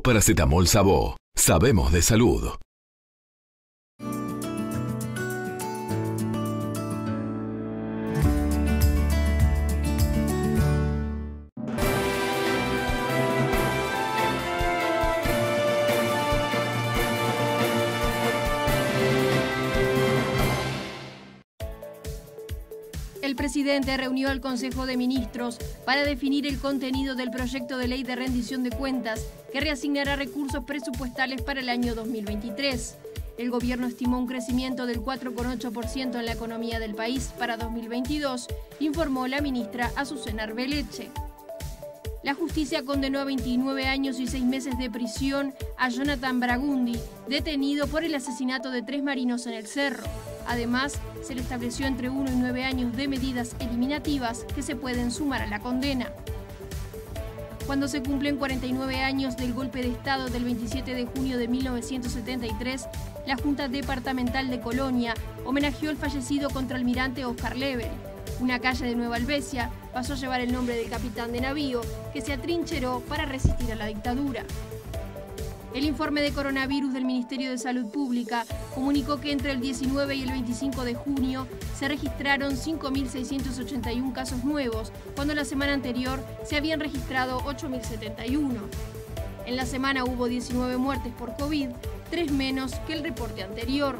Paracetamol Sabó. Sabemos de salud. El presidente reunió al Consejo de Ministros para definir el contenido del proyecto de ley de rendición de cuentas que reasignará recursos presupuestales para el año 2023. El gobierno estimó un crecimiento del 4,8% en la economía del país para 2022, informó la ministra Azucena Arbeleche. La justicia condenó a 29 años y 6 meses de prisión a Jonathan Bragundi, detenido por el asesinato de 3 marinos en el Cerro. Además, se le estableció entre 1 y 9 años de medidas eliminativas que se pueden sumar a la condena. Cuando se cumplen 49 años del golpe de Estado del 27 de junio de 1973, la Junta Departamental de Colonia homenajeó al fallecido contraalmirante Oscar Lebel. Una calle de Nueva Albesia pasó a llevar el nombre del capitán de navío que se atrincheró para resistir a la dictadura. El informe de coronavirus del Ministerio de Salud Pública comunicó que entre el 19 y el 25 de junio se registraron 5.681 casos nuevos, cuando la semana anterior se habían registrado 8.071. En la semana hubo 19 muertes por COVID, 3 menos que el reporte anterior.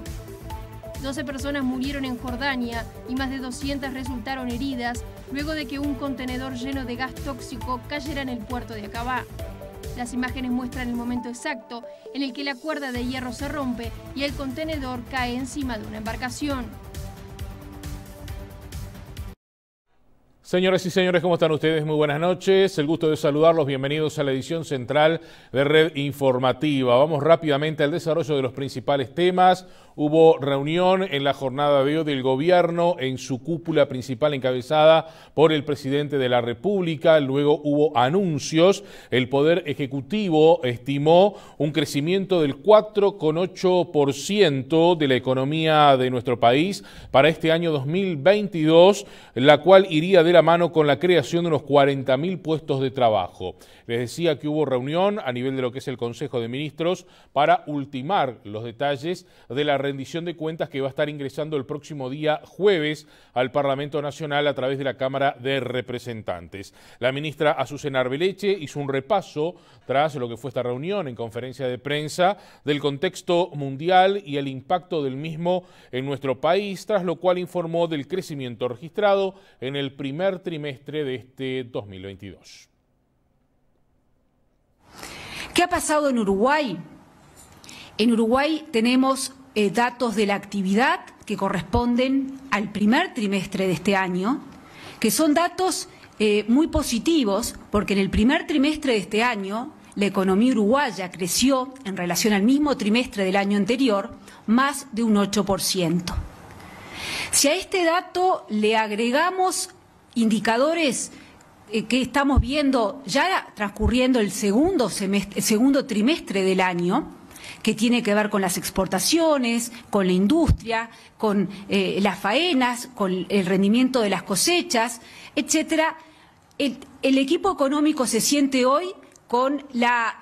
12 personas murieron en Jordania y más de 200 resultaron heridas luego de que un contenedor lleno de gas tóxico cayera en el puerto de Acabá. Las imágenes muestran el momento exacto en el que la cuerda de hierro se rompe y el contenedor cae encima de una embarcación. Señoras y señores, ¿cómo están ustedes? Muy buenas noches. El gusto de saludarlos. Bienvenidos a la edición central de Red Informativa. Vamos rápidamente al desarrollo de los principales temas. Hubo reunión en la jornada de hoy del gobierno en su cúpula principal encabezada por el presidente de la República. Luego hubo anuncios. El Poder Ejecutivo estimó un crecimiento del 4,8% de la economía de nuestro país para este año 2022, la cual iría de la mano con la creación de unos 40.000 puestos de trabajo. Les decía que hubo reunión a nivel de lo que es el Consejo de Ministros para ultimar los detalles de la rendición de cuentas que va a estar ingresando el próximo día jueves al Parlamento Nacional a través de la Cámara de Representantes. La ministra Azucena Arbeleche hizo un repaso tras lo que fue esta reunión en conferencia de prensa del contexto mundial y el impacto del mismo en nuestro país, tras lo cual informó del crecimiento registrado en el primer trimestre de este 2022. ¿Qué ha pasado en Uruguay? En Uruguay tenemos datos de la actividad que corresponden al primer trimestre de este año, que son datos muy positivos, porque en el primer trimestre de este año la economía uruguaya creció en relación al mismo trimestre del año anterior más de un 8%. Si a este dato le agregamos indicadores que estamos viendo ya transcurriendo el segundo trimestre del año, que tiene que ver con las exportaciones, con la industria, con las faenas, con el rendimiento de las cosechas, etcétera. El equipo económico se siente hoy con la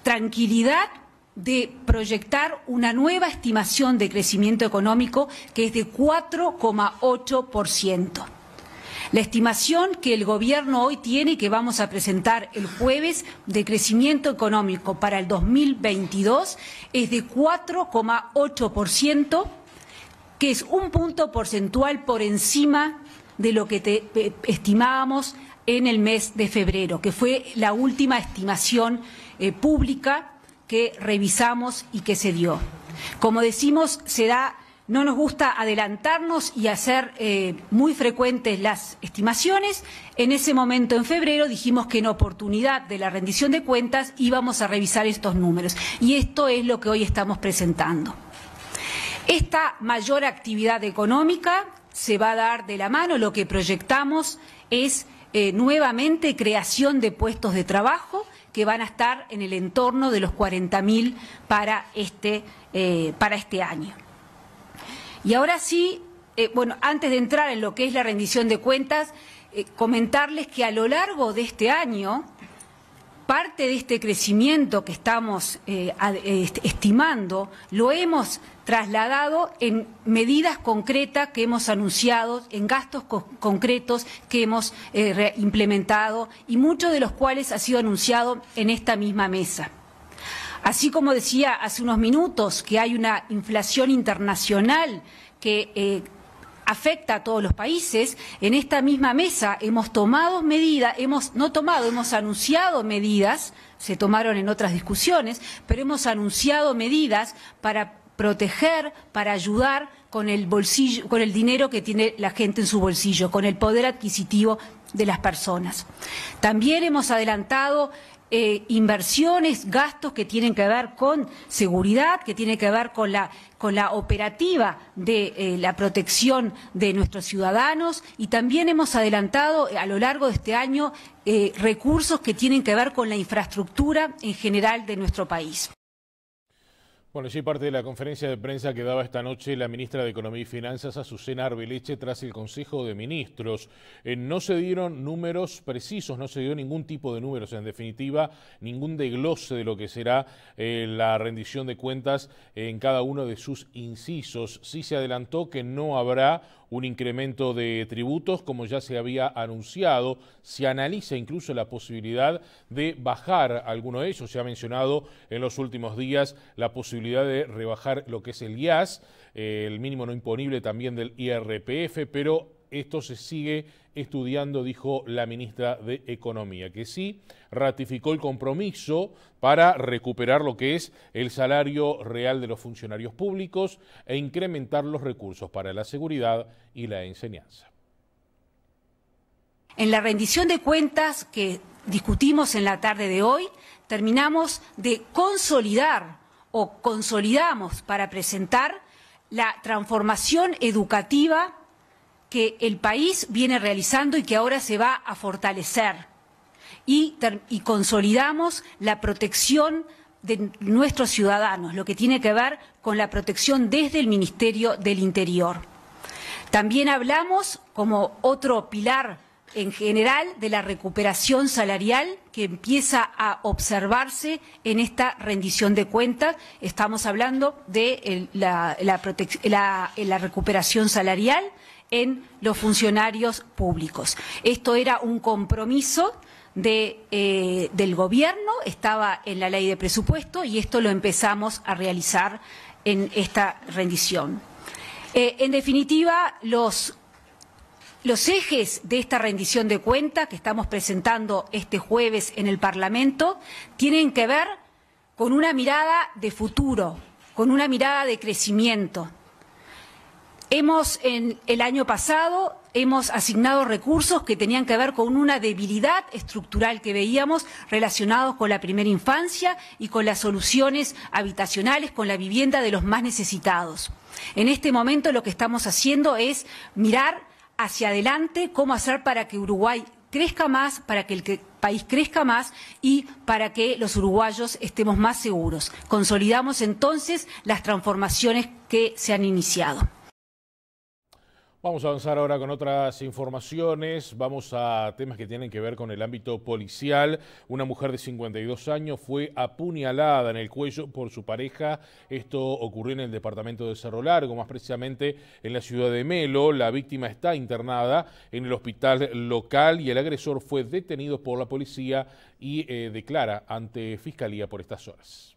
tranquilidad de proyectar una nueva estimación de crecimiento económico que es de 4,8%. La estimación que el Gobierno hoy tiene y que vamos a presentar el jueves de crecimiento económico para el 2022 es de 4,8%, que es un punto porcentual por encima de lo que estimábamos en el mes de febrero, que fue la última estimación pública que revisamos y que se dio. Como decimos, no nos gusta adelantarnos y hacer muy frecuentes las estimaciones. En ese momento, en febrero, dijimos que en oportunidad de la rendición de cuentas íbamos a revisar estos números. Y esto es lo que hoy estamos presentando. Esta mayor actividad económica se va a dar de la mano. Lo que proyectamos es nuevamente creación de puestos de trabajo que van a estar en el entorno de los 40.000 para este año. Y ahora sí, antes de entrar en lo que es la rendición de cuentas, comentarles que a lo largo de este año parte de este crecimiento que estamos estimando lo hemos trasladado en medidas concretas que hemos anunciado, en gastos concretos que hemos implementado y muchos de los cuales ha sido anunciado en esta misma mesa. Así como decía hace unos minutos que hay una inflación internacional que afecta a todos los países, en esta misma mesa hemos tomado medidas, hemos anunciado medidas, se tomaron en otras discusiones, pero hemos anunciado medidas para proteger, para ayudar con el bolsillo, con el dinero que tiene la gente en su bolsillo, con el poder adquisitivo de las personas. También hemos adelantado inversiones, gastos que tienen que ver con seguridad, que tienen que ver con la operativa de la protección de nuestros ciudadanos, y también hemos adelantado a lo largo de este año recursos que tienen que ver con la infraestructura en general de nuestro país. Bueno, sí, parte de la conferencia de prensa que daba esta noche la ministra de Economía y Finanzas, Azucena Arbeleche, tras el Consejo de Ministros. No se dieron números precisos, no se dio ningún tipo de números, en definitiva, ningún desglose de lo que será la rendición de cuentas en cada uno de sus incisos. Sí se adelantó que no habrá un incremento de tributos, como ya se había anunciado. Se analiza incluso la posibilidad de bajar alguno de ellos. Se ha mencionado en los últimos días la posibilidad de rebajar lo que es el IAS, el mínimo no imponible también del IRPF, pero esto se sigue estudiando, dijo la ministra de Economía, que sí ratificó el compromiso para recuperar lo que es el salario real de los funcionarios públicos e incrementar los recursos para la seguridad y la enseñanza. En la rendición de cuentas que discutimos en la tarde de hoy, terminamos de consolidar o consolidamos para presentar la transformación educativa que el país viene realizando y que ahora se va a fortalecer. Y consolidamos la protección de nuestros ciudadanos, lo que tiene que ver con la protección desde el Ministerio del Interior. También hablamos, como otro pilar en general, de la recuperación salarial que empieza a observarse en esta rendición de cuentas. Estamos hablando de la recuperación salarial en los funcionarios públicos. Esto era un compromiso del gobierno, estaba en la ley de presupuesto y esto lo empezamos a realizar en esta rendición. En definitiva, los ejes de esta rendición de cuentas que estamos presentando este jueves en el Parlamento tienen que ver con una mirada de futuro, con una mirada de crecimiento. En el año pasado hemos asignado recursos que tenían que ver con una debilidad estructural que veíamos relacionados con la primera infancia y con las soluciones habitacionales, con la vivienda de los más necesitados. En este momento lo que estamos haciendo es mirar hacia adelante cómo hacer para que Uruguay crezca más, para que el país crezca más y para que los uruguayos estemos más seguros. Consolidamos entonces las transformaciones que se han iniciado. Vamos a avanzar ahora con otras informaciones. Vamos a temas que tienen que ver con el ámbito policial. Una mujer de 52 años fue apuñalada en el cuello por su pareja. Esto ocurrió en el departamento de Cerro Largo, más precisamente en la ciudad de Melo. La víctima está internada en el hospital local y el agresor fue detenido por la policía y declara ante Fiscalía por estas horas.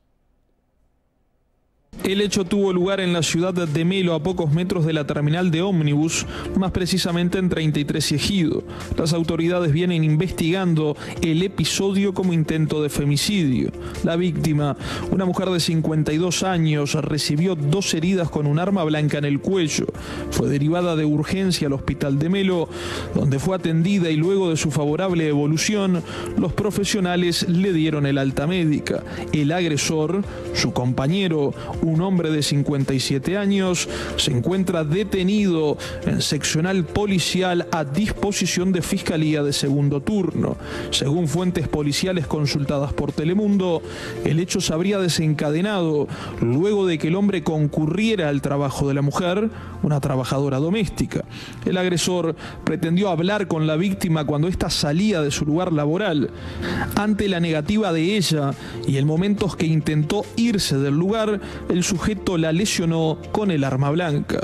El hecho tuvo lugar en la ciudad de Melo, a pocos metros de la terminal de ómnibus, más precisamente en 33 y Ejido. Las autoridades vienen investigando el episodio como intento de femicidio. La víctima, una mujer de 52 años, recibió 2 heridas con un arma blanca en el cuello. Fue derivada de urgencia al hospital de Melo, donde fue atendida y luego de su favorable evolución, los profesionales le dieron el alta médica. El agresor, su compañero, un un hombre de 57 años, se encuentra detenido en seccional policial a disposición de Fiscalía de segundo turno. Según fuentes policiales consultadas por Telemundo, el hecho se habría desencadenado luego de que el hombre concurriera al trabajo de la mujer, una trabajadora doméstica. El agresor pretendió hablar con la víctima cuando ésta salía de su lugar laboral. Ante la negativa de ella y el momento que intentó irse del lugar, el sujeto la lesionó con el arma blanca.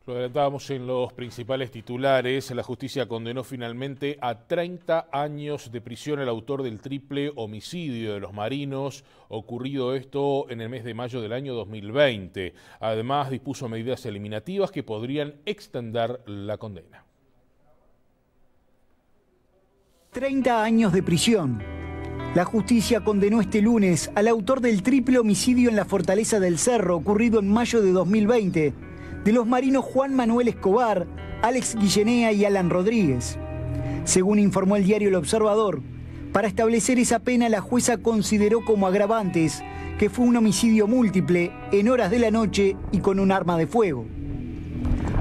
Lo adelantábamos en los principales titulares. La justicia condenó finalmente a 30 años de prisión al autor del triple homicidio de los marinos, ocurrido esto en el mes de mayo del año 2020. Además, dispuso medidas eliminativas que podrían extender la condena. 30 años de prisión. La justicia condenó este lunes al autor del triple homicidio en la Fortaleza del Cerro, ocurrido en mayo de 2020, de los marinos Juan Manuel Escobar, Alex Guillenea y Alan Rodríguez. Según informó el diario El Observador, para establecer esa pena la jueza consideró como agravantes que fue un homicidio múltiple en horas de la noche y con un arma de fuego.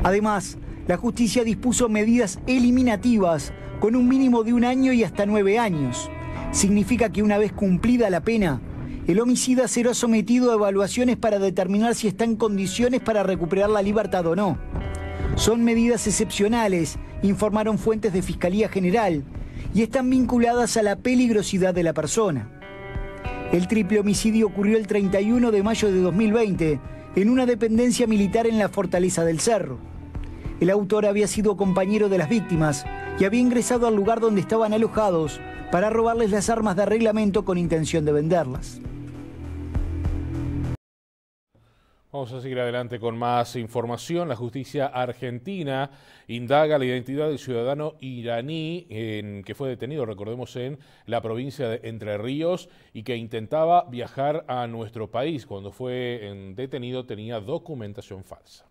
Además, la justicia dispuso medidas eliminativas con un mínimo de 1 año y hasta 9 años. Significa que una vez cumplida la pena, el homicida será sometido a evaluaciones para determinar si está en condiciones para recuperar la libertad o no. Son medidas excepcionales, informaron fuentes de Fiscalía General, y están vinculadas a la peligrosidad de la persona. El triple homicidio ocurrió el 31 de mayo de 2020 en una dependencia militar en la Fortaleza del Cerro. El autor había sido compañero de las víctimas y había ingresado al lugar donde estaban alojados para robarles las armas de reglamento con intención de venderlas. Vamos a seguir adelante con más información. La justicia argentina indaga la identidad del ciudadano iraní que fue detenido, recordemos, en la provincia de Entre Ríos y que intentaba viajar a nuestro país. Cuando fue detenido tenía documentación falsa.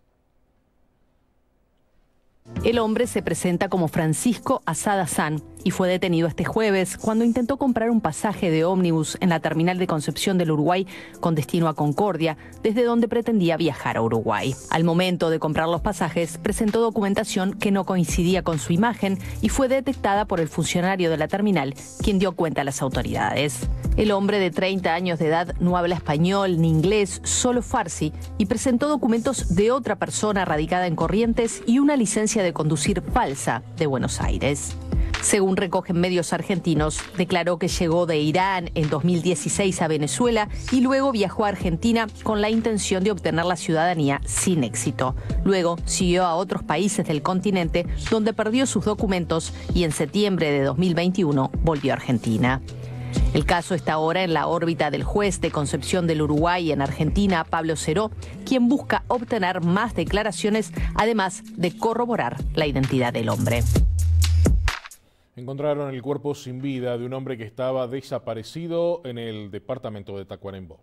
El hombre se presenta como Francisco Asad Hassan y fue detenido este jueves cuando intentó comprar un pasaje de ómnibus en la terminal de Concepción del Uruguay con destino a Concordia, desde donde pretendía viajar a Uruguay. Al momento de comprar los pasajes, presentó documentación que no coincidía con su imagen y fue detectada por el funcionario de la terminal, quien dio cuenta a las autoridades. El hombre de 30 años de edad no habla español ni inglés, solo farsi, y presentó documentos de otra persona radicada en Corrientes y una licencia de conducir falsa de Buenos Aires. Según recogen medios argentinos, declaró que llegó de Irán en 2016 a Venezuela y luego viajó a Argentina con la intención de obtener la ciudadanía sin éxito. Luego siguió a otros países del continente donde perdió sus documentos y en septiembre de 2021 volvió a Argentina. El caso está ahora en la órbita del juez de Concepción del Uruguay en Argentina, Pablo Ceró, quien busca obtener más declaraciones, además de corroborar la identidad del hombre. Encontraron el cuerpo sin vida de un hombre que estaba desaparecido en el departamento de Tacuarembó.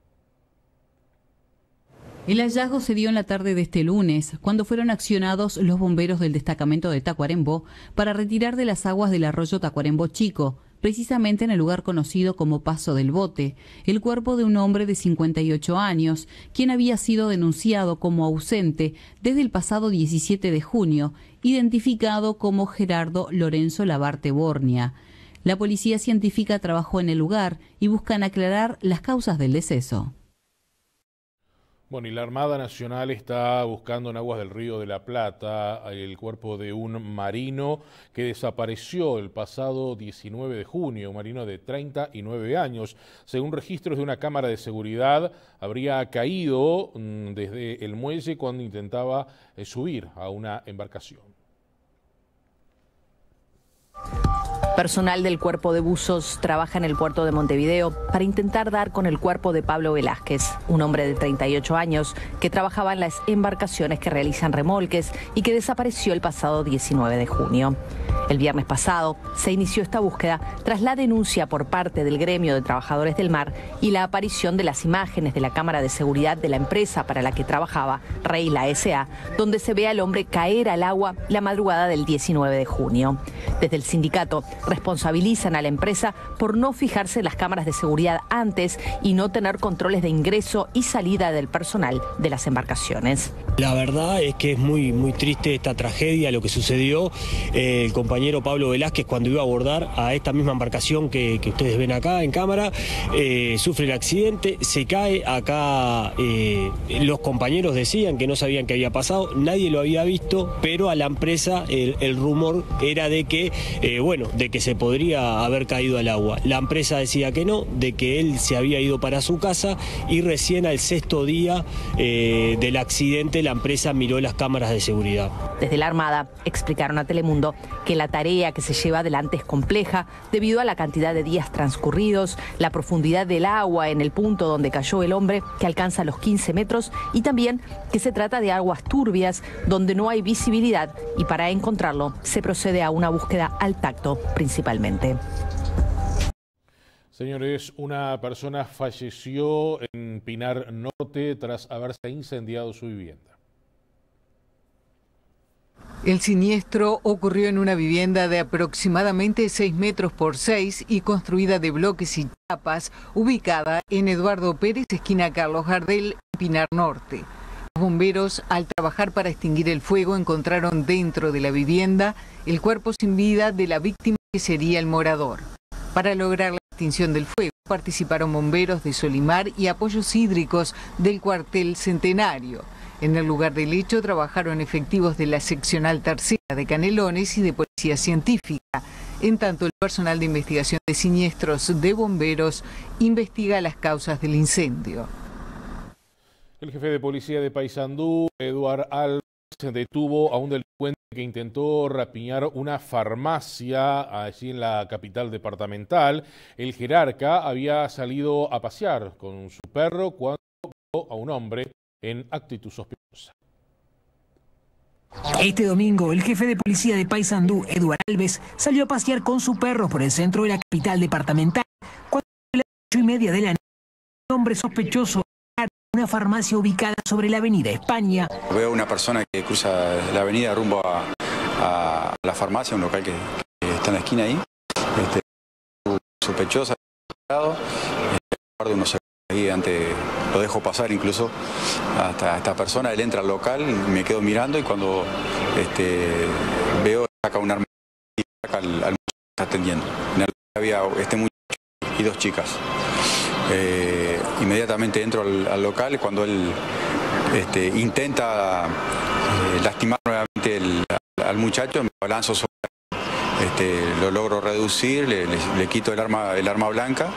El hallazgo se dio en la tarde de este lunes, cuando fueron accionados los bomberos del destacamento de Tacuarembó para retirar de las aguas del arroyo Tacuarembó Chico, precisamente en el lugar conocido como Paso del Bote, el cuerpo de un hombre de 58 años, quien había sido denunciado como ausente desde el pasado 17 de junio, identificado como Gerardo Lorenzo Labarte Bornia. La policía científica trabajó en el lugar y buscan aclarar las causas del deceso. Bueno, y la Armada Nacional está buscando en aguas del Río de la Plata el cuerpo de un marino que desapareció el pasado 19 de junio, un marino de 39 años. Según registros de una cámara de seguridad, habría caído desde el muelle cuando intentaba subir a una embarcación. Personal del Cuerpo de Buzos trabaja en el puerto de Montevideo para intentar dar con el cuerpo de Pablo Velázquez, un hombre de 38 años que trabajaba en las embarcaciones que realizan remolques y que desapareció el pasado 19 de junio. El viernes pasado se inició esta búsqueda tras la denuncia por parte del Gremio de Trabajadores del Mar y la aparición de las imágenes de la cámara de seguridad de la empresa para la que trabajaba, Reila S.A., donde se ve al hombre caer al agua la madrugada del 19 de junio. Desde el sindicato responsabilizan a la empresa por no fijarse en las cámaras de seguridad antes y no tener controles de ingreso y salida del personal de las embarcaciones. La verdad es que es muy triste esta tragedia, lo que sucedió. El compañero Pablo Velázquez, cuando iba a abordar a esta misma embarcación que ustedes ven acá en cámara, sufre el accidente, se cae. Acá los compañeros decían que no sabían qué había pasado, nadie lo había visto, pero a la empresa el rumor era de que, de que se podría haber caído al agua. La empresa decía que no, de que él se había ido para su casa y recién al 6º día del accidente la empresa miró las cámaras de seguridad. Desde la Armada explicaron a Telemundo que la tarea que se lleva adelante es compleja debido a la cantidad de días transcurridos, la profundidad del agua en el punto donde cayó el hombre, que alcanza los 15 metros, y también que se trata de aguas turbias donde no hay visibilidad y para encontrarlo se procede a una búsqueda al tacto principalmente. Señores, una persona falleció en Pinar Norte tras haberse incendiado su vivienda. El siniestro ocurrió en una vivienda de aproximadamente 6 metros por 6 y construida de bloques y chapas, ubicada en Eduardo Pérez, esquina Carlos Gardel, Pinar Norte. Los bomberos, al trabajar para extinguir el fuego, encontraron dentro de la vivienda el cuerpo sin vida de la víctima, que sería el morador. Para lograr la extinción del fuego participaron bomberos de Solimar y apoyos hídricos del cuartel Centenario. En el lugar del hecho trabajaron efectivos de la seccional tercera de Canelones y de policía científica. En tanto, el personal de investigación de siniestros de bomberos investiga las causas del incendio. El jefe de policía de Paysandú, Eduard Alves, detuvo a un delincuente que intentó rapiñar una farmacia allí en la capital departamental. El jerarca había salido a pasear con su perro cuando vio a un hombre en actitud sospechosa. Este domingo, el jefe de policía de Paysandú, Eduard Alves, salió a pasear con su perro por el centro de la capital departamental. Cuando a las 8:30 de la noche, un hombre sospechoso en una farmacia ubicada sobre la avenida España. Veo una persona que cruza la avenida rumbo a la farmacia, un local que está en la esquina ahí. Sospechosa, guardo unos segundos ahí antes, lo dejo pasar incluso hasta esta persona. Él entra al local, me quedo mirando y cuando veo, saca un arma y saca al muchacho que está atendiendo. En el había este muchacho y 2 chicas. Inmediatamente entro al local cuando él intenta lastimar nuevamente al muchacho, me balanzo sobre lo logro reducir, le quito el arma blanca,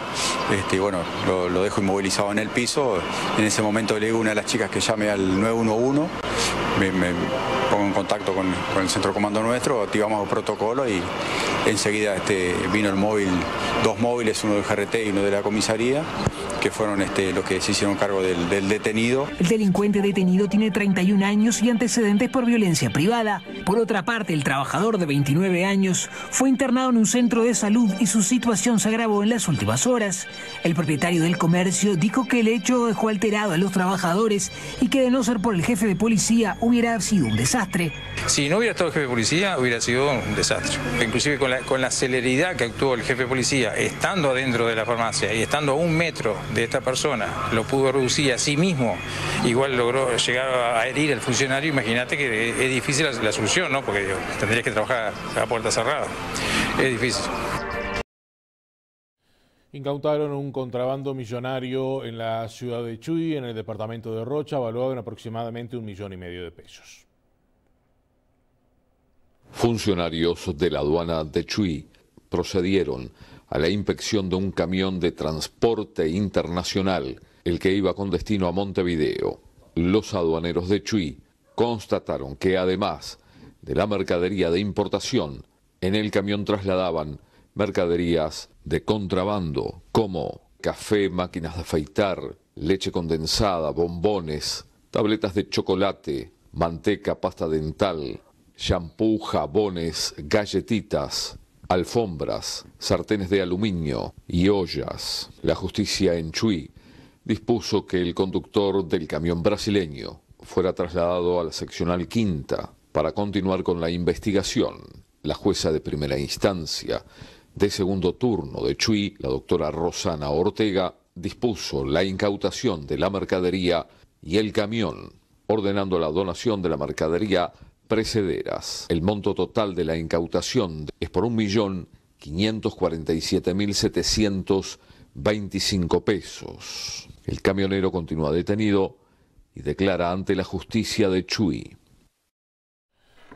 lo dejo inmovilizado en el piso. En ese momento le digo a una de las chicas que llame al 911, me pongo en contacto con el centro comando nuestro, activamos el protocolo y enseguida vino el móvil, 2 móviles, uno del GRT y uno de la comisaría, que fueron los que se hicieron cargo del detenido. El delincuente detenido tiene 31 años y antecedentes por violencia privada. Por otra parte, el trabajador de 29 años fue internado en un centro de salud y su situación se agravó en las últimas horas. El propietario del comercio dijo que el hecho dejó alterado a los trabajadores y que de no ser por el jefe de policía hubiera sido un desastre. Si no hubiera estado el jefe de policía hubiera sido un desastre. Inclusive con la celeridad que actuó el jefe de policía, estando adentro de la farmacia y estando a 1 metro de esta persona, lo pudo reducir a sí mismo, igual logró llegar a herir al funcionario. Imagínate que es difícil la solución, ¿no? Porque tendrías que trabajar a puerta cerrada. Es difícil. Incautaron un contrabando millonario en la ciudad de Chuy, en el departamento de Rocha, valuado en aproximadamente 1,5 millones de pesos. Funcionarios de la aduana de Chuy procedieron a la inspección de un camión de transporte internacional, el que iba con destino a Montevideo. Los aduaneros de Chuy constataron que además de la mercadería de importación, en el camión trasladaban mercaderías de contrabando como café, máquinas de afeitar, leche condensada, bombones, tabletas de chocolate, manteca, pasta dental, shampoo, jabones, galletitas, alfombras, sartenes de aluminio y ollas. La justicia en Chuy dispuso que el conductor del camión brasileño fuera trasladado a la seccional quinta para continuar con la investigación. La jueza de primera instancia de segundo turno de Chuy, la doctora Rosana Ortega, dispuso la incautación de la mercadería y el camión, ordenando la donación de la mercadería precederas. El monto total de la incautación es por 1.547.725 pesos. El camionero continúa detenido y declara ante la justicia de Chuy.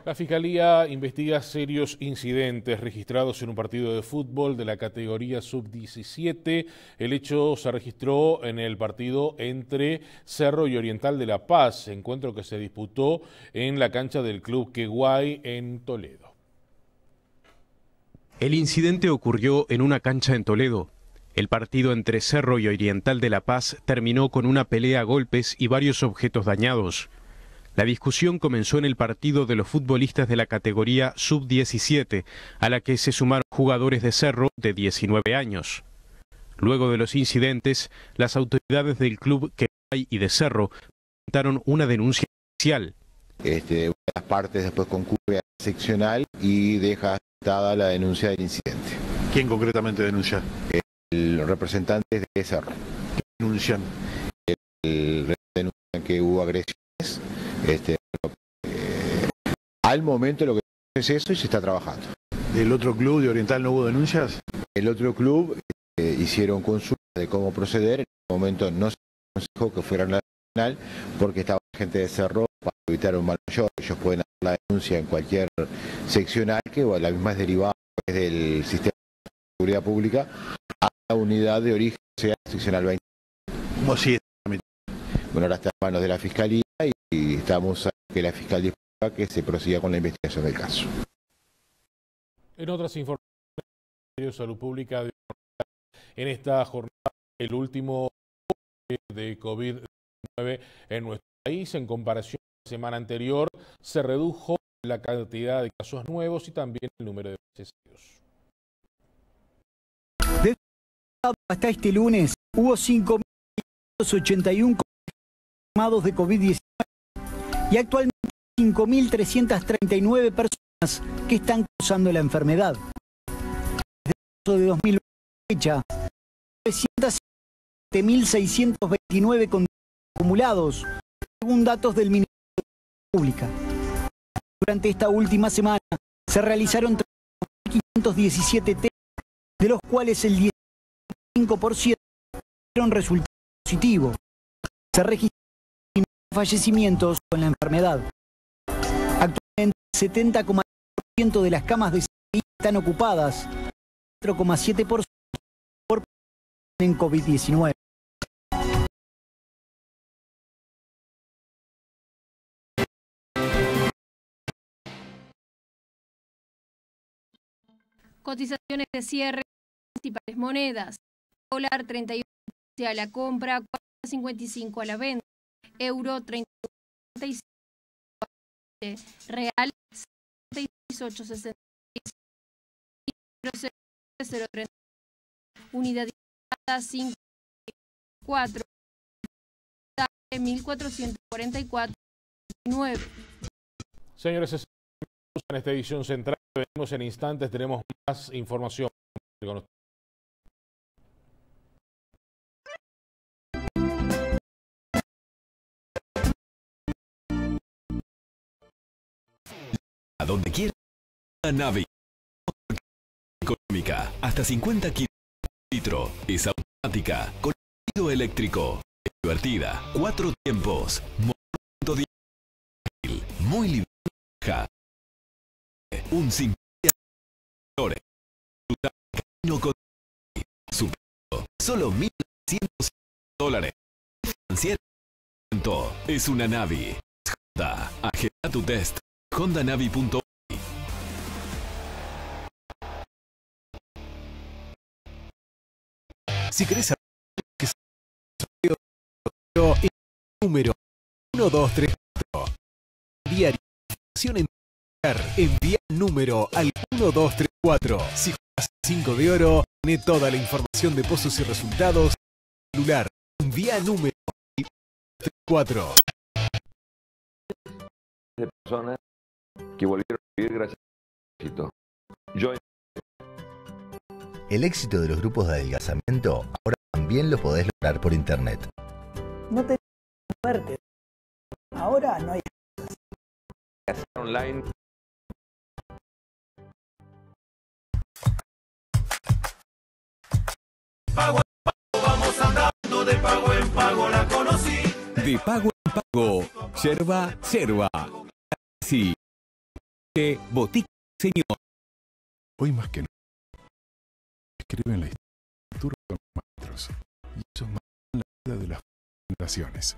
La Fiscalía investiga serios incidentes registrados en un partido de fútbol de la categoría sub-17. El hecho se registró en el partido entre Cerro y Oriental de La Paz, encuentro que se disputó en la cancha del Club Queguay en Toledo. El incidente ocurrió en una cancha en Toledo. El partido entre Cerro y Oriental de La Paz terminó con una pelea a golpes y varios objetos dañados. La discusión comenzó en el partido de los futbolistas de la categoría sub-17, a la que se sumaron jugadores de Cerro de 19 años. Luego de los incidentes, las autoridades del club Queguay y de Cerro presentaron una denuncia oficial. Una de las partes después concurre a la seccional y deja aceptada la denuncia del incidente. ¿Quién concretamente denuncia? El representante de Cerro. ¿Qué denuncian? Denuncian que hubo agresiones. Al momento lo que es eso y se está trabajando. ¿Del otro club de Oriental no hubo denuncias? El otro club hicieron consultas de cómo proceder. En el momento no se aconsejó que fueran la nacional porque estaba gente de Cerro para evitar un mal mayor. Ellos pueden hacer la denuncia en cualquier seccional, que la misma es derivada del sistema de seguridad pública a la unidad de origen, o sea, seccional 20. ¿Cómo sigue? Bueno, ahora está en manos de la Fiscalía y estamos a que la Fiscalía que se prosiga con la investigación del caso. En otras informaciones, el Ministerio de Salud Pública dio en esta jornada el último de COVID-19 en nuestro país. En comparación a la semana anterior, se redujo la cantidad de casos nuevos y también el número de fallecidos. Desde hasta este lunes hubo 5.581 confirmados de COVID-19 y actualmente 5.339 personas que están causando la enfermedad. Desde marzo de 2020 fecha, 307.629 contagios acumulados, según datos del Ministerio de Salud Pública. Durante esta última semana se realizaron 3.517 test, de los cuales el 15% dieron resultado positivo. Se registraron fallecimientos con la enfermedad. Actualmente, el 70,1% de las camas de CTI están ocupadas, 4,7% por en COVID-19. Cotizaciones de cierre, principales monedas. Dólar 31 a la compra, 4.55 a la venta. Euro 31.35. Real 78.66. 0.30. Unidad 5.4. 1.444.9. Señores, en esta edición central, venimos en instantes, tenemos más información. A donde quiera, una nave económica, hasta 50 kilómetros, es automática, con sentido eléctrico, es divertida, 4 tiempos, movimiento digital, muy libre, un simple con solo $1.900. Financiamiento es una Navi. Honda, agenda tu test. HondaNavi.uy. Si querés saber qué es el número 1234. Diario. Envía el número al 1234. Si juegas 5 de oro, tiene toda la información de pozos y resultados. Celular. Envía número 4. De personas que volvieron a vivir gracias al éxito. Yo El éxito de los grupos de adelgazamiento ahora también lo podés lograr por internet. No te suerte. Ahora no hay online. Pago en pago, vamos andando, de pago en pago la conocí. De pago en pago, yerba. Sí. De Botica Señor. Hoy más que nunca, escriben la historia con los maestros. Y ellos marcan la vida de las generaciones.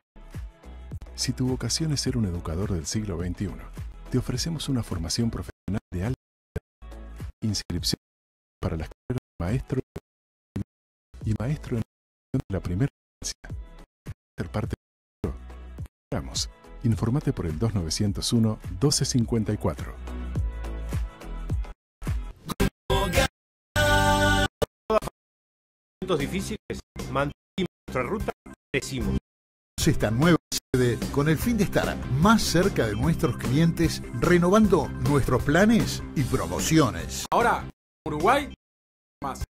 Si tu vocación es ser un educador del siglo XXI, te ofrecemos una formación profesional de alta calidad. Inscripción para las carreras de maestro y maestro en la primera infancia. Ser parte del futuro. Esperamos. Informate por el 2901-1254. Difíciles, mantenimos nuestra ruta, crecimos. Esta nueva sede con el fin de estar más cerca de nuestros clientes, renovando nuestros planes y promociones. Ahora, Uruguay, más.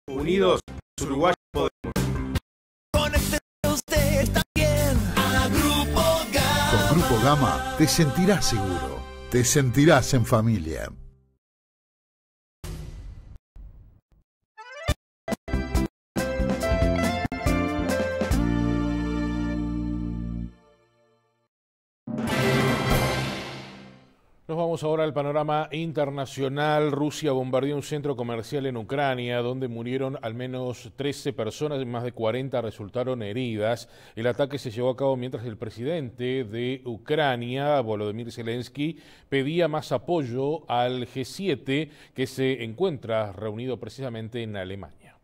Unidos, Uruguay podemos. Conéctese usted también a Grupo Gama. Con Grupo Gama te sentirás seguro, te sentirás en familia. Nos vamos ahora al panorama internacional. Rusia bombardeó un centro comercial en Ucrania donde murieron al menos 13 personas y más de 40 resultaron heridas. El ataque se llevó a cabo mientras el presidente de Ucrania, Volodymyr Zelensky, pedía más apoyo al G7 que se encuentra reunido precisamente en Alemania.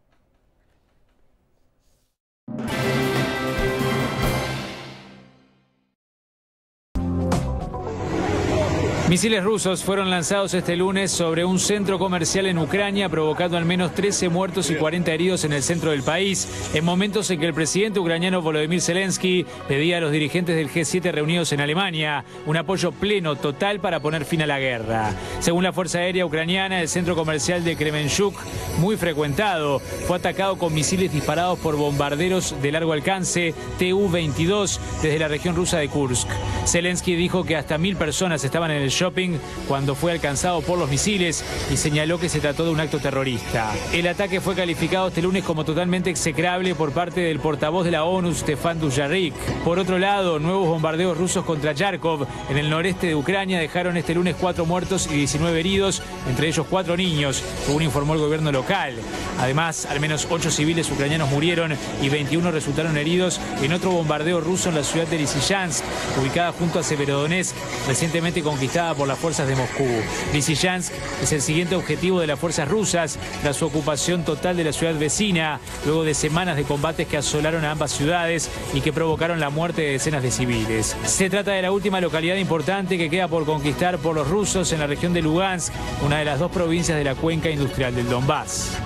Misiles rusos fueron lanzados este lunes sobre un centro comercial en Ucrania, provocando al menos 13 muertos y 40 heridos en el centro del país, en momentos en que el presidente ucraniano Volodymyr Zelensky pedía a los dirigentes del G7 reunidos en Alemania un apoyo pleno, total, para poner fin a la guerra. Según la Fuerza Aérea Ucraniana, el centro comercial de Kremenchuk, muy frecuentado, fue atacado con misiles disparados por bombarderos de largo alcance Tu-22 desde la región rusa de Kursk. Zelensky dijo que hasta 1000 personas estaban en el shopping cuando fue alcanzado por los misiles y señaló que se trató de un acto terrorista. El ataque fue calificado este lunes como totalmente execrable por parte del portavoz de la ONU, Stefan Dujarric. Por otro lado, nuevos bombardeos rusos contra Yarkov, en el noreste de Ucrania, dejaron este lunes 4 muertos y 19 heridos, entre ellos 4 niños, según informó el gobierno local. Además, al menos 8 civiles ucranianos murieron y 21 resultaron heridos en otro bombardeo ruso en la ciudad de Lysychansk, ubicada junto a Severodonetsk, recientemente conquistada por las fuerzas de Moscú. Lysychansk es el siguiente objetivo de las fuerzas rusas tras su ocupación total de la ciudad vecina, luego de semanas de combates que asolaron a ambas ciudades y que provocaron la muerte de decenas de civiles. Se trata de la última localidad importante que queda por conquistar por los rusos en la región de Lugansk, una de las 2 provincias de la cuenca industrial del Donbass.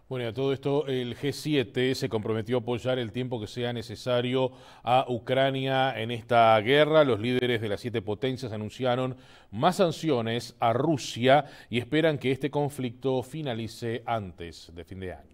Bueno, y a todo esto, el G7 se comprometió a apoyar el tiempo que sea necesario a Ucrania en esta guerra. Los líderes de las 7 potencias anunciaron más sanciones a Rusia y esperan que este conflicto finalice antes de fin de año.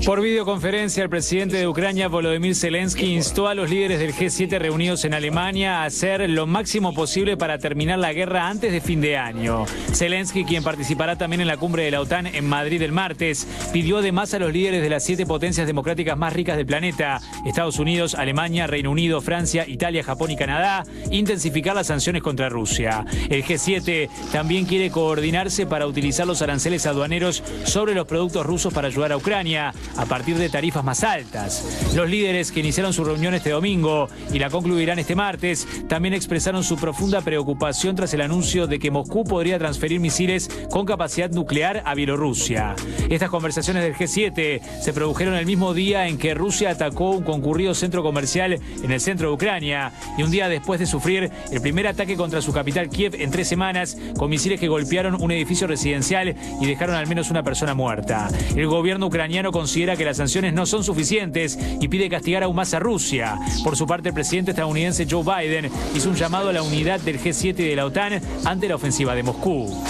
Por videoconferencia, el presidente de Ucrania, Volodymyr Zelensky, instó a los líderes del G7 reunidos en Alemania a hacer lo máximo posible para terminar la guerra antes de fin de año. Zelensky, quien participará también en la cumbre de la OTAN en Madrid el martes, pidió además a los líderes de las 7 potencias democráticas más ricas del planeta, Estados Unidos, Alemania, Reino Unido, Francia, Italia, Japón y Canadá, intensificar las sanciones contra Rusia. El G7 también quiere coordinarse para utilizar los aranceles aduaneros sobre los productos rusos para ayudar a Ucrania a partir de tarifas más altas. Los líderes, que iniciaron su reunión este domingo y la concluirán este martes, también expresaron su profunda preocupación tras el anuncio de que Moscú podría transferir misiles con capacidad nuclear a Bielorrusia. Estas conversaciones del G7 se produjeron el mismo día en que Rusia atacó un concurrido centro comercial en el centro de Ucrania y un día después de sufrir el primer ataque contra su capital Kiev en 3 semanas, con misiles que golpearon un edificio residencial y dejaron al menos una persona muerta. El gobierno ucraniano considera que las sanciones no son suficientes y pide castigar aún más a Rusia. Por su parte, el presidente estadounidense Joe Biden hizo un llamado a la unidad del G7 y de la OTAN ante la ofensiva de Moscú.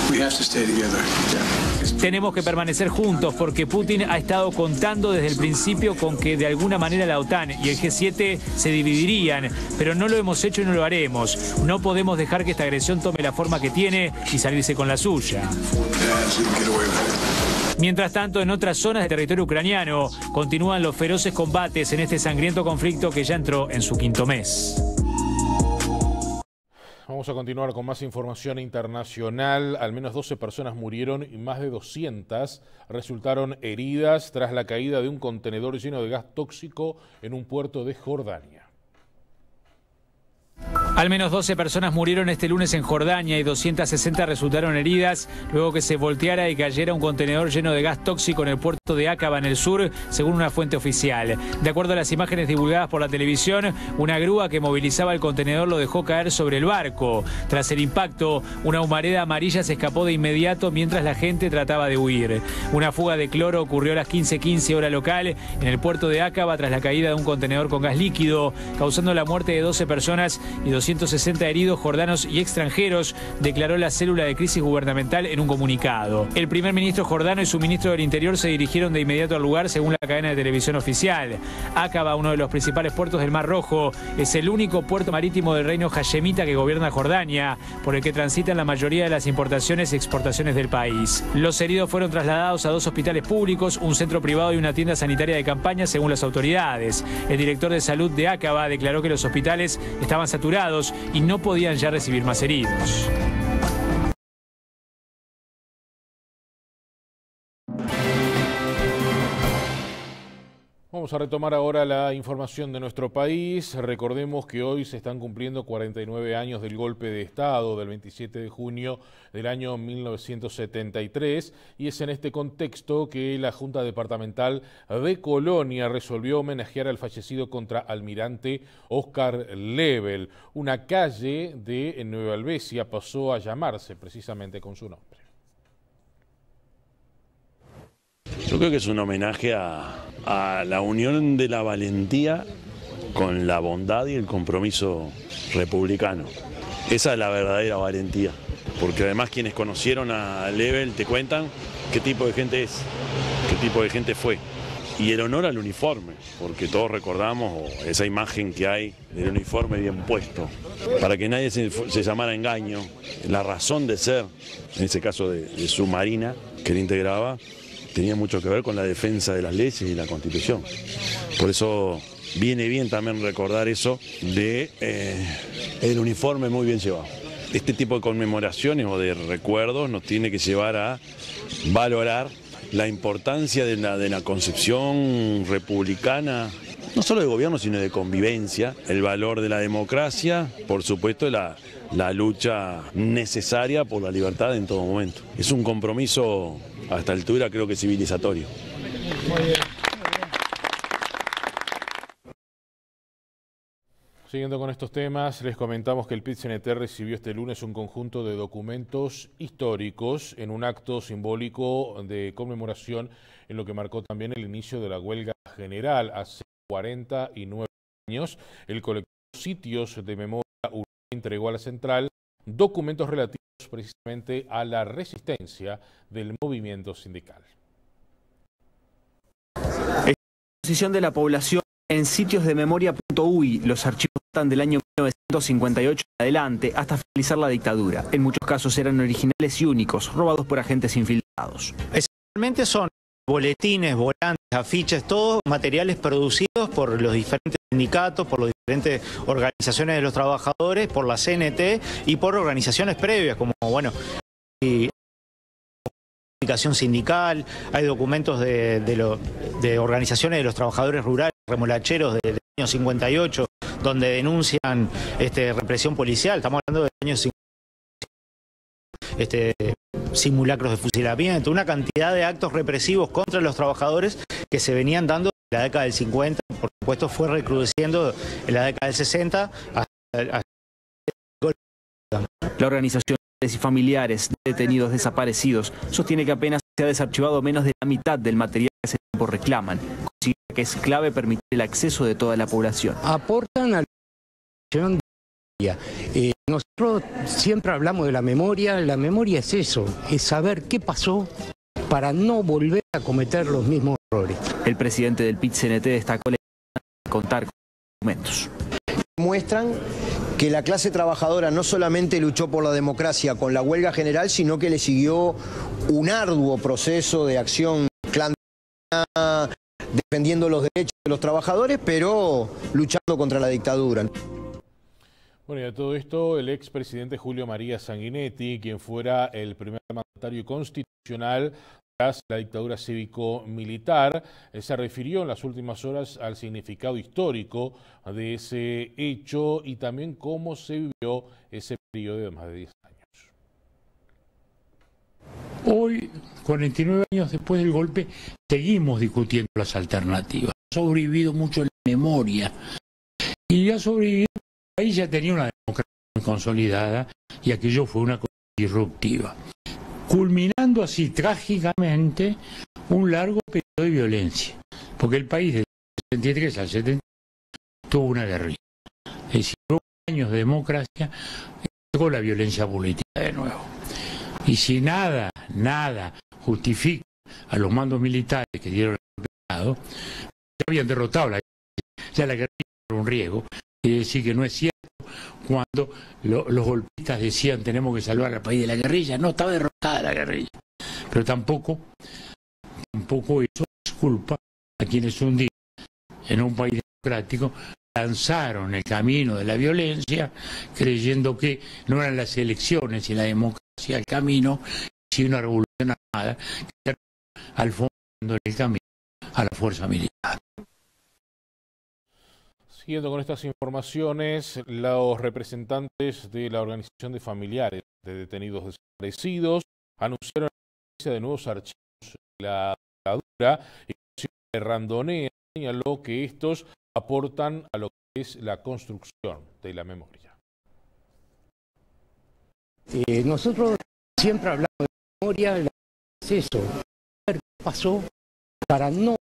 Tenemos que permanecer juntos porque Putin ha estado contando desde el principio con que de alguna manera la OTAN y el G7 se dividirían, pero no lo hemos hecho y no lo haremos. No podemos dejar que esta agresión tome la forma que tiene y salirse con la suya. Mientras tanto, en otras zonas del territorio ucraniano continúan los feroces combates en este sangriento conflicto que ya entró en su quinto mes. Vamos a continuar con más información internacional. Al menos 12 personas murieron y más de 200 resultaron heridas tras la caída de un contenedor lleno de gas tóxico en un puerto de Jordania. Al menos 12 personas murieron este lunes en Jordania y 260 resultaron heridas luego que se volteara y cayera un contenedor lleno de gas tóxico en el puerto de Aqaba en el sur, según una fuente oficial. De acuerdo a las imágenes divulgadas por la televisión, una grúa que movilizaba el contenedor lo dejó caer sobre el barco. Tras el impacto, una humareda amarilla se escapó de inmediato mientras la gente trataba de huir. Una fuga de cloro ocurrió a las 15:15 hora local en el puerto de Aqaba tras la caída de un contenedor con gas líquido, causando la muerte de 12 personas y 260 heridos jordanos y extranjeros, declaró la célula de crisis gubernamental en un comunicado. El primer ministro jordano y su ministro del Interior se dirigieron de inmediato al lugar, según la cadena de televisión oficial. Aqaba, uno de los principales puertos del Mar Rojo, es el único puerto marítimo del reino hashemita que gobierna Jordania, por el que transitan la mayoría de las importaciones y exportaciones del país. Los heridos fueron trasladados a 2 hospitales públicos, un centro privado y una tienda sanitaria de campaña, según las autoridades. El director de salud de Aqaba declaró que los hospitales estaban saturados y no podían ya recibir más heridos. Vamos a retomar ahora la información de nuestro país. Recordemos que hoy se están cumpliendo 49 años del golpe de Estado del 27 de junio del año 1973 y es en este contexto que la Junta Departamental de Colonia resolvió homenajear al fallecido contraalmirante Oscar Lebel. Una calle de Nueva Albesia pasó a llamarse precisamente con su nombre. Yo creo que es un homenaje a la unión de la valentía con la bondad y el compromiso republicano. Esa es la verdadera valentía, porque además quienes conocieron a Lebel te cuentan qué tipo de gente es, qué tipo de gente fue. Y el honor al uniforme, porque todos recordamos esa imagen que hay del uniforme bien puesto, para que nadie se llamara engaño, la razón de ser, en ese caso de su marina, que él integraba, tenía mucho que ver con la defensa de las leyes y la Constitución. Por eso viene bien también recordar eso de el uniforme muy bien llevado. Este tipo de conmemoraciones o de recuerdos nos tiene que llevar a valorar la importancia de la concepción republicana, no solo de gobierno, sino de convivencia, el valor de la democracia, por supuesto la lucha necesaria por la libertad en todo momento. Es un compromiso a esta altura creo que civilizatorio. Muy bien. Siguiendo con estos temas, les comentamos que el PIT-CNT recibió este lunes un conjunto de documentos históricos en un acto simbólico de conmemoración en lo que marcó también el inicio de la huelga general hace 49 años. El colectivo Sitios de Memoria entregó a la central documentos relativos precisamente a la resistencia del movimiento sindical. Exposición de la población en sitios de memoria.uy. Los archivos datan del año 1958 en adelante hasta finalizar la dictadura. En muchos casos eran originales y únicos, robados por agentes infiltrados. Esencialmente son boletines, volantes, afiches, todos materiales producidos por los diferentes sindicatos, por las diferentes organizaciones de los trabajadores, por la CNT y por organizaciones previas, como, bueno, comunicación sindical, hay documentos de organizaciones de los trabajadores rurales, remolacheros del año 58, donde denuncian represión policial, estamos hablando del año 58. Simulacros de fusilamiento, una cantidad de actos represivos contra los trabajadores que se venían dando en la década del 50, por supuesto fue recrudeciendo en la década del 60 hasta la organización y familiares de detenidos desaparecidos sostiene que apenas se ha desarchivado menos de la mitad del material que se tiempo reclaman. Considera que es clave permitir el acceso de toda la población. Aportan a la acción diaria. Nosotros siempre hablamos de la memoria es eso, es saber qué pasó para no volver a cometer los mismos errores. El presidente del PIT-CNT destacó la importancia de contar con documentos. Muestran que la clase trabajadora no solamente luchó por la democracia con la huelga general, sino que le siguió un arduo proceso de acción clandestina, defendiendo los derechos de los trabajadores, pero luchando contra la dictadura. Bueno, y a todo esto, el expresidente Julio María Sanguinetti, quien fuera el primer mandatario constitucional tras la dictadura cívico-militar, se refirió en las últimas horas al significado histórico de ese hecho y también cómo se vivió ese periodo de más de 10 años. Hoy, 49 años después del golpe, seguimos discutiendo las alternativas. Ha sobrevivido mucho la memoria y ha sobrevivido. Ahí ya tenía una democracia muy consolidada y aquello fue una cosa disruptiva, culminando así trágicamente un largo periodo de violencia, porque el país desde el 63 al 70 tuvo una guerrilla. Es decir, hubo años de democracia y llegó la violencia política de nuevo. Y si nada justifica a los mandos militares que dieron el Estado, ya habían derrotado la guerrilla, ya la guerrilla era un riesgo. Quiere decir que no es cierto cuando los golpistas decían tenemos que salvar al país de la guerrilla. No, estaba derrotada la guerrilla. Pero tampoco eso es culpa a quienes un día en un país democrático lanzaron el camino de la violencia creyendo que no eran las elecciones y la democracia el camino, sino una revolución armada que al fondo el camino a la fuerza militar. Siguiendo con estas informaciones, los representantes de la Organización de Familiares de Detenidos Desaparecidos anunciaron la existencia de nuevos archivos de la dictadura y Randonea señaló que estos aportan a lo que es la construcción de la memoria. Nosotros siempre hablamos de memoria, es eso, ver qué pasó para no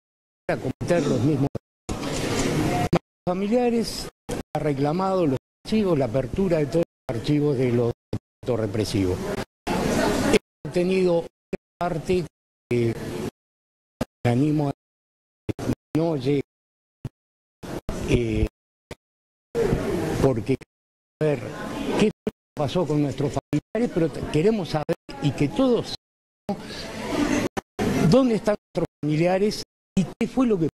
volver a cometer los mismos errores. Los familiares han reclamado los archivos, la apertura de todos los archivos de los actos represivos. Hemos tenido una parte que me animo a no llegue, porque ver qué pasó con nuestros familiares, pero queremos saber y que todos sepamos dónde están nuestros familiares y qué fue lo que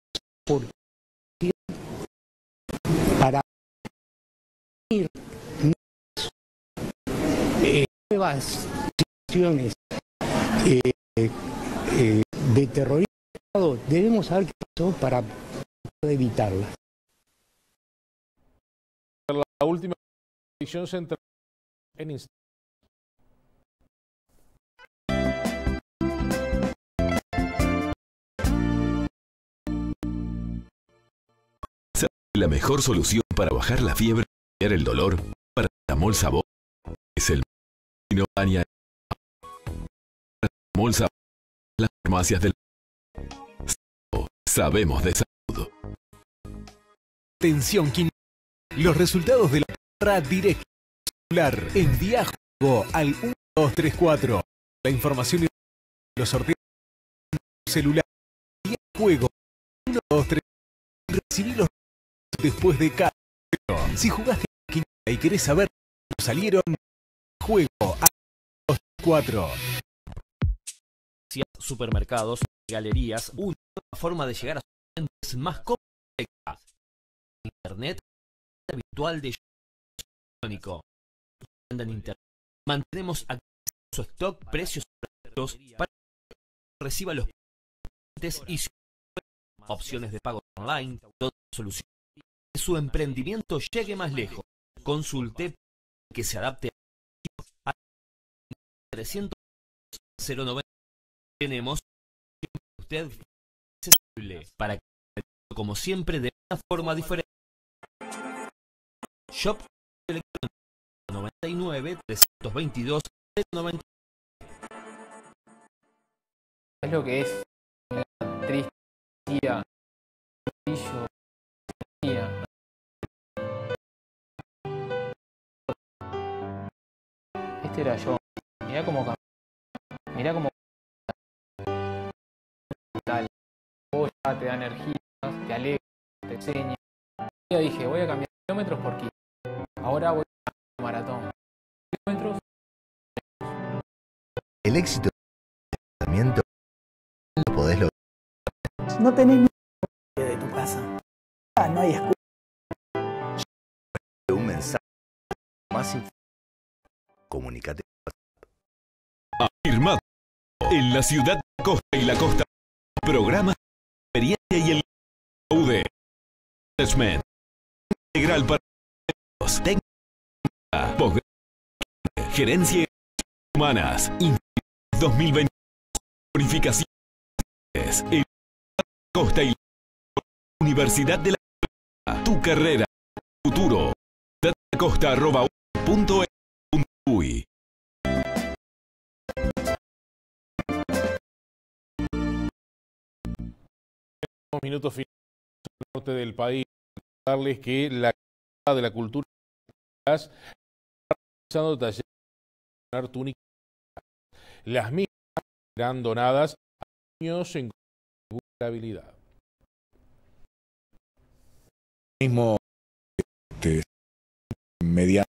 pasó para ir nuevas situaciones de terrorismo. Debemos saber qué pasó para evitarlas. La última edición central en Instagram. La mejor solución para bajar la fiebre y aliviar el dolor, paracetamol sabor, es el Novania. Paracetamol sabor, las farmacias del sabemos de salud. Atención, los resultados de la prueba directa celular. Envía juego al 1234. La información y los sorteos celular. Envía juego 123. Recibí los después de cada juego. Si jugaste y querés saber cómo salieron, juego al 234. Supermercados, galerías, una nueva forma de llegar a sus clientes más cómoda. Internet virtual de electrónico. En Internet. Mantenemos actualizado su stock, precios para que reciba los clientes y opciones de pago online, toda solución que su emprendimiento llegue más lejos. Consulte que se adapte a 300 090. Tenemos usted accesible para que, como siempre, de una forma diferente. Shop electrónico 99 322 090. Es lo que es triste día, brillo, día. Este era yo. Mirá cómo cambió. Mirá cómo tal. Vos ya te da energía, te alegra, te enseña. Ya dije, voy a cambiar kilómetros por kilo. Ahora voy a un maratón. Kilómetros. El éxito del pensamiento lo podés lograr. No tenés ni de tu casa. No hay excusa. Un mensaje más comunícate. Afirmado en la ciudad de la costa y la costa. Programa de experiencia y el UD. Management integral para técnica, posgrado, gerencia humanas, 2020, bonificaciones en la costa y la Universidad de la Costa, tu carrera, futuro, costa@u.e.uy. Minutos finales al norte del país. Darles que la Casa de la Cultura está realizando talleres de túnicas. Las mismas serán donadas a niños en vulnerabilidad. Mismo mediante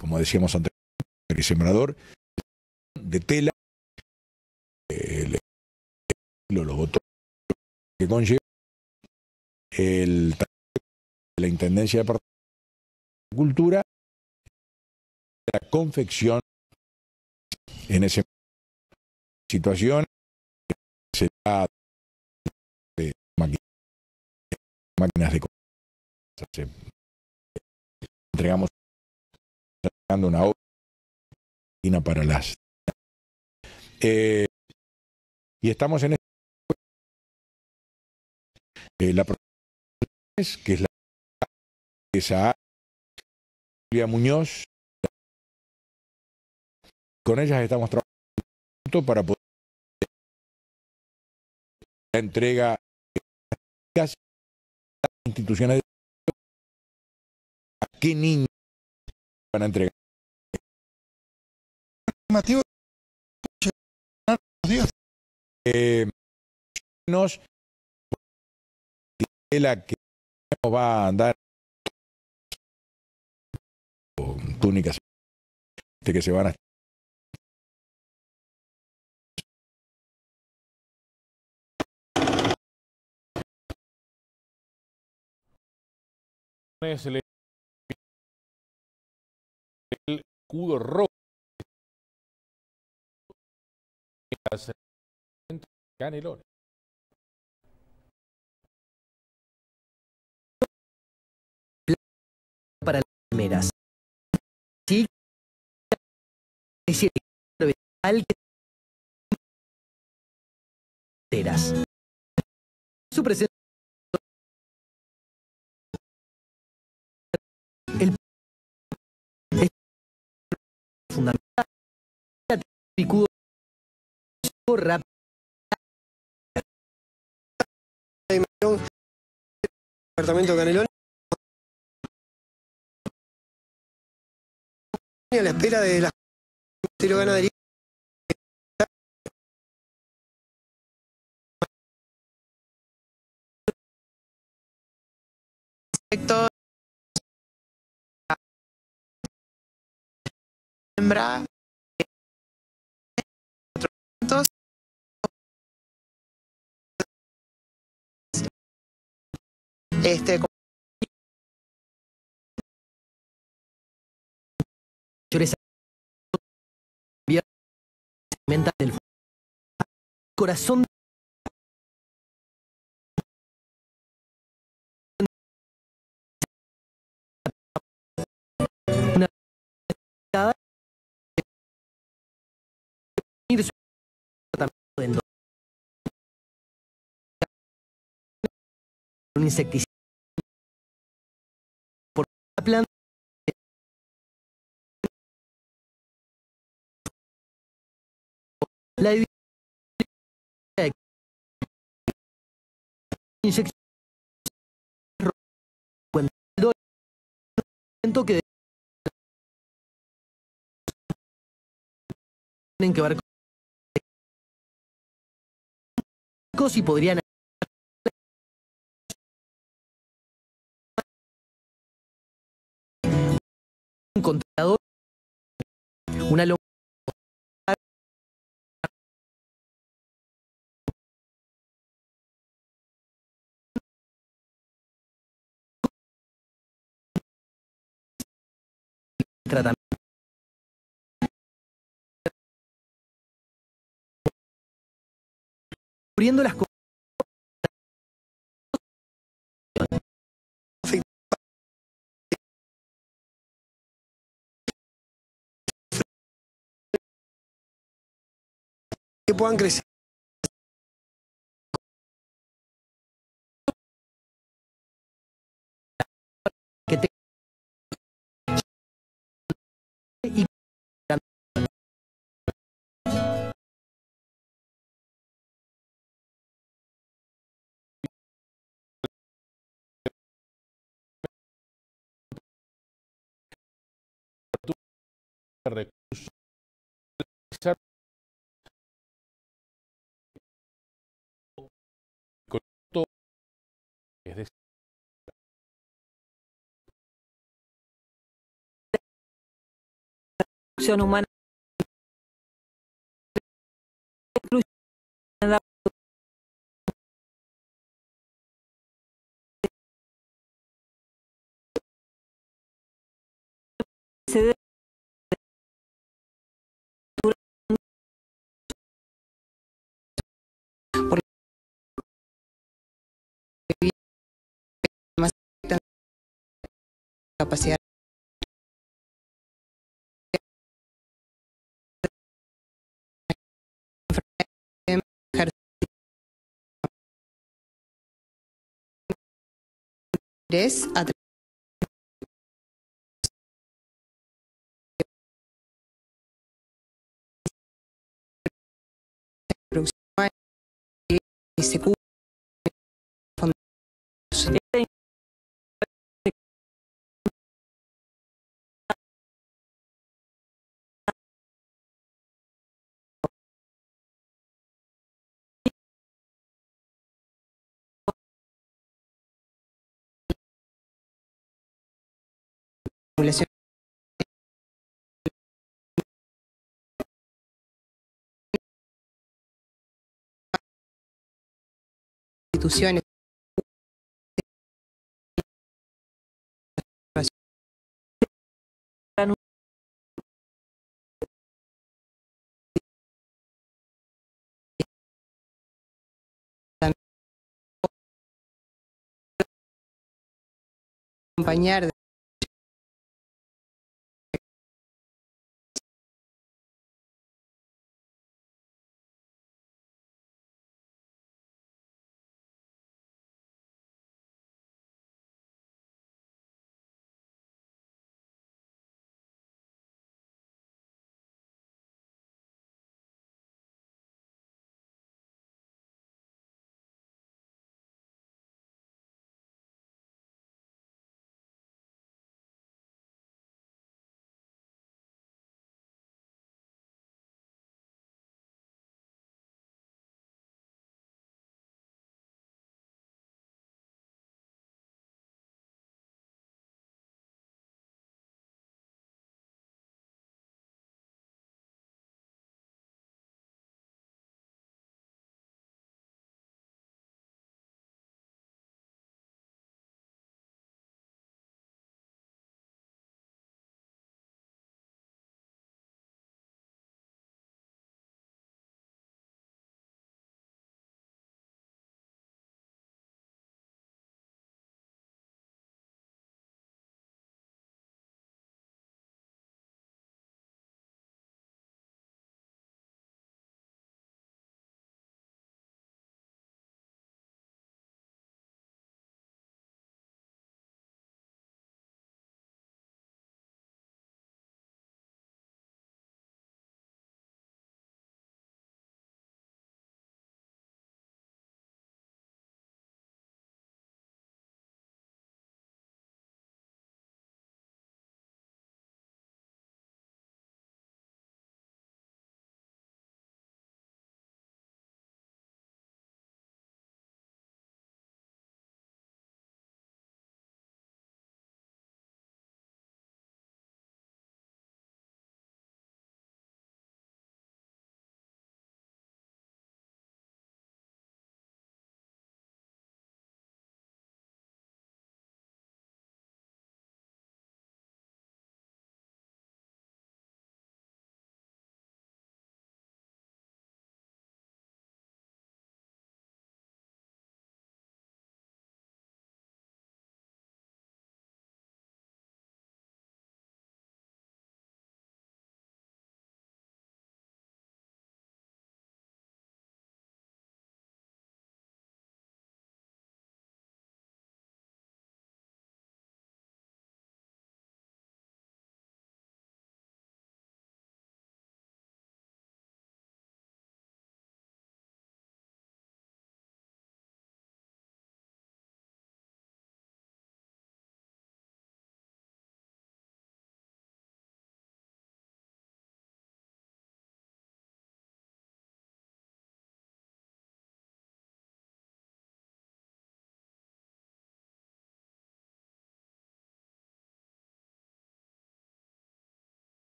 como decíamos anteriormente, el sembrador de tela, los botones que conlleva la Intendencia de Cultura, la confección en esa situación será de máquinas de entregamos una obra para las y estamos en la que es la esa Silvia Muñoz. Con ellas estamos trabajando para poder la entrega a las instituciones de a qué niños van a entregar. La que va a andar túnicas que se van a el escudo rojo Canelones. Para las primeras. Sí. Su presencia es fundamental. Picudo rápido. Departamento Canelones. A la espera de la ganadería. Sector hembra mental del corazón una un insecticida por la planta La inyección que tienen que ver con y podrían un controlador, una longitud tratamiento cubriendo las cosas que puedan crecer. Que te y recursos es decir, humana se debe más capacidad a producción y se cubre población instituciones acompañar